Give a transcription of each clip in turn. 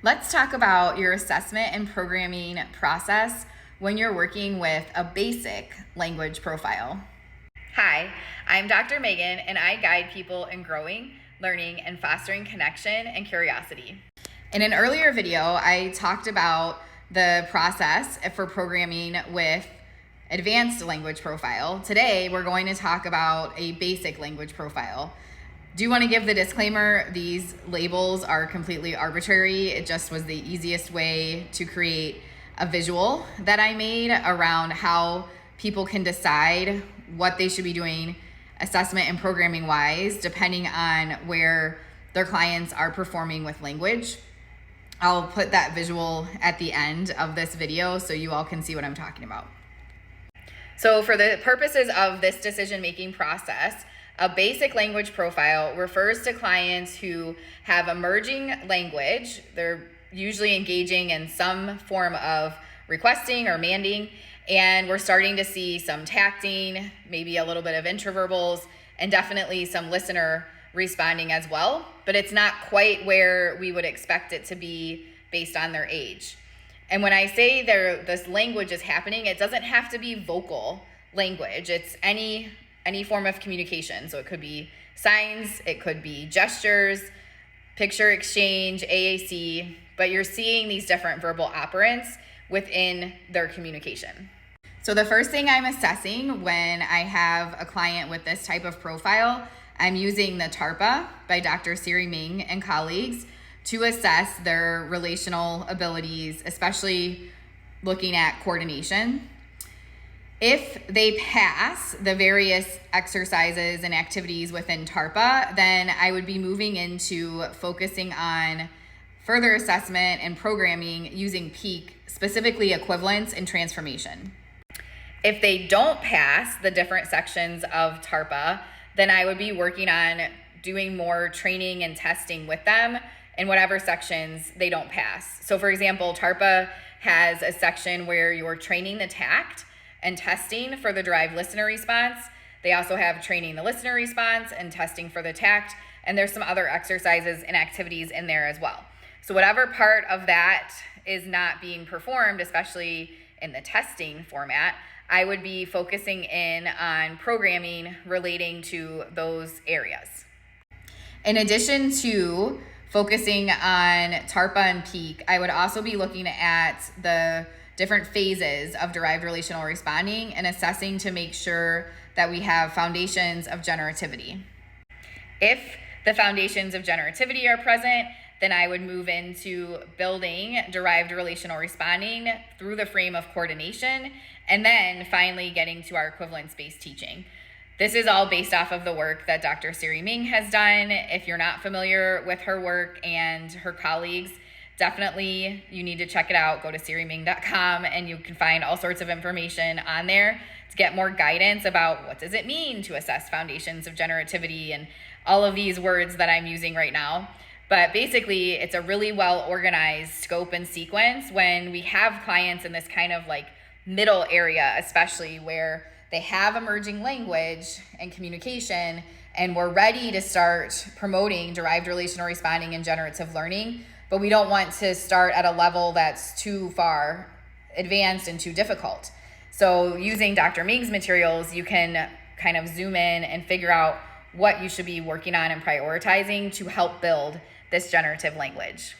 Let's talk about your assessment and programming process when you're working with a basic language profile. Hi, I'm Dr. Megan, and I guide people in growing, learning, and fostering connection and curiosity. In an earlier video, I talked about the process for programming with advanced language profile. Today, we're going to talk about a basic language profile. Do want to give the disclaimer, these labels are completely arbitrary. It just was the easiest way to create a visual that I made around how people can decide what they should be doing assessment and programming wise, depending on where their clients are performing with language. I'll put that visual at the end of this video so you all can see what I'm talking about. So for the purposes of this decision-making process, a basic language profile refers to clients who have emerging language. They're usually engaging in some form of requesting or manding, and we're starting to see some tacting, maybe a little bit of intraverbals, and definitely some listener responding as well, but it's not quite where we would expect it to be based on their age. And when I say this language is happening, it doesn't have to be vocal language. It's any form of communication. So it could be signs, it could be gestures, picture exchange, AAC, but you're seeing these different verbal operants within their communication. So the first thing I'm assessing when I have a client with this type of profile, I'm using the TARPA by Dr. Siri Ming and colleagues to assess their relational abilities, especially looking at coordination. If they pass the various exercises and activities within TARPA, then I would be moving into focusing on further assessment and programming using PEAK, specifically equivalence and transformation. If they don't pass the different sections of TARPA, then I would be working on doing more training and testing with them in whatever sections they don't pass. So for example, TARPA has a section where you're training the tact and testing for the derived listener response. They also have training the listener response and testing for the tact, and there's some other exercises and activities in there as well. So whatever part of that is not being performed, especially in the testing format, I would be focusing in on programming relating to those areas. In addition to focusing on TARPA and PEAK, I would also be looking at the different phases of derived relational responding and assessing to make sure that we have foundations of generativity. If the foundations of generativity are present, then I would move into building derived relational responding through the frame of coordination, and then finally getting to our equivalence-based teaching. This is all based off of the work that Dr. Siri Ming has done. If you're not familiar with her work and her colleagues, definitely you need to check it out. Go to siriming.com and you can find all sorts of information on there to get more guidance about what does it mean to assess foundations of generativity and all of these words that I'm using right now. But basically, it's a really well organized scope and sequence when we have clients in this kind of like middle area, especially where they have emerging language and communication, and we're ready to start promoting derived relational responding and generative learning, but we don't want to start at a level that's too far advanced and too difficult. So using Dr. Ming's materials, you can kind of zoom in and figure out what you should be working on and prioritizing to help build this generative language.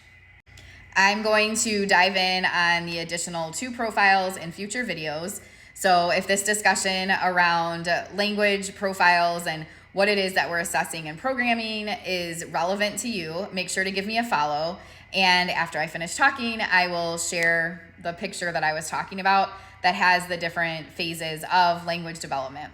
I'm going to dive in on the additional 2 profiles in future videos. So if this discussion around language profiles and what it is that we're assessing and programming is relevant to you, make sure to give me a follow. And after I finish talking, I will share the picture that I was talking about that has the different phases of language development.